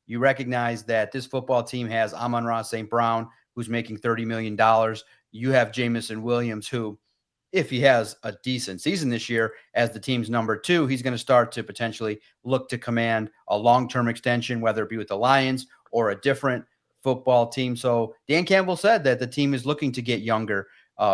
You recognize that this football team has Amon-Ra St. Brown, who's making $30 million. You have Jameson Williams, who, if he has a decent season this year as the team's number 2, he's going to start to potentially look to command a long-term extension, whether it be with the Lions or a different football team. So Dan Campbell said that the team is looking to get younger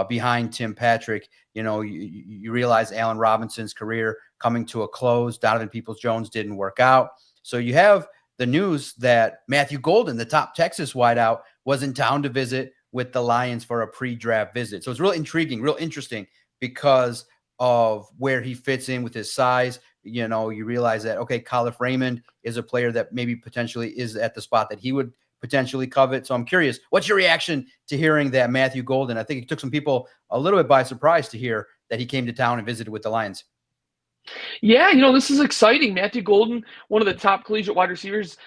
behind Tim Patrick. You realize Allen Robinson's career coming to a close. Donovan Peoples-Jones didn't work out. So you have the news that Matthew Golden, the top Texas wideout, was in town to visit with the Lions for a pre-draft visit. So it's real intriguing, real interesting because of where he fits in with his size. You realize that, okay, Khalif Raymond is a player that maybe potentially is at the spot that he would potentially covet. So I'm curious, what's your reaction to hearing that Matthew Golden? I think it took some people a little bit by surprise to hear that he came to town and visited with the Lions. Yeah, this is exciting. Matthew Golden, one of the top collegiate wide receivers,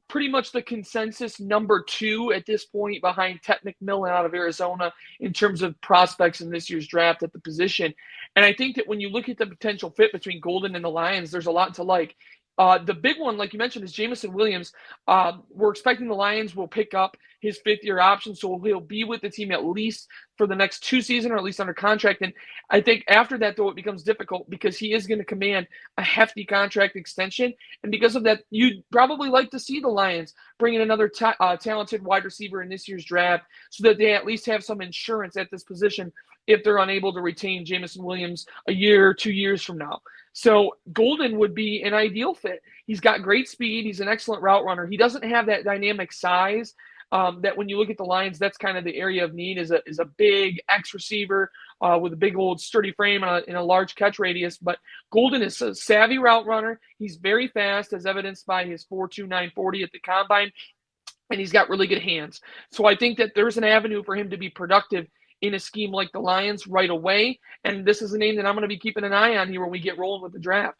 pretty much the consensus number 2 at this point behind Ted McMillan out of Arizona in terms of prospects in this year's draft at the position. And I think that when you look at the potential fit between Golden and the Lions, there's a lot to like. The big one, like you mentioned, is Jameson Williams. We're expecting the Lions will pick up his 5th-year option, so he'll be with the team at least for the next 2 seasons, or at least under contract. And I think after that, though, it becomes difficult because he is going to command a hefty contract extension. And because of that, you'd probably like to see the Lions bring in another talented wide receiver in this year's draft so that they at least have some insurance at this position if they're unable to retain Jameson Williams a year or 2 years from now. So Golden would be an ideal fit. He's got great speed. He's an excellent route runner. He doesn't have that dynamic size that when you look at the Lions, that's kind of the area of need, is a big X receiver with a big old sturdy frame and a large catch radius. But Golden is a savvy route runner. He's very fast, as evidenced by his 4.29 40 at the combine, and he's got really good hands. So I think that there's an avenue for him to be productive in a scheme like the Lions right away. And this is a name that I'm going to be keeping an eye on here when we get rolling with the draft.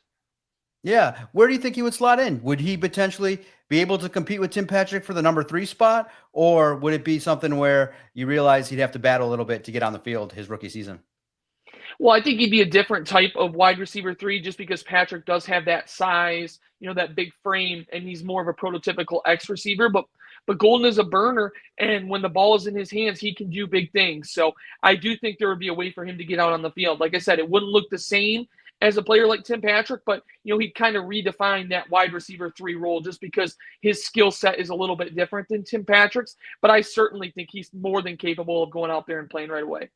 Yeah. Where do you think he would slot in? Would he potentially be able to compete with Tim Patrick for the number 3 spot? Or would it be something where you realize he'd have to battle a little bit to get on the field his rookie season? Well, I think he'd be a different type of wide receiver 3 just because Patrick does have that size, that big frame, and he's more of a prototypical X receiver. But Golden is a burner, and when the ball is in his hands, he can do big things. So I do think there would be a way for him to get out on the field. Like I said, it wouldn't look the same as a player like Tim Patrick, but he'd kind of redefine that wide receiver 3 role just because his skill set is a little bit different than Tim Patrick's. But I certainly think he's more than capable of going out there and playing right away.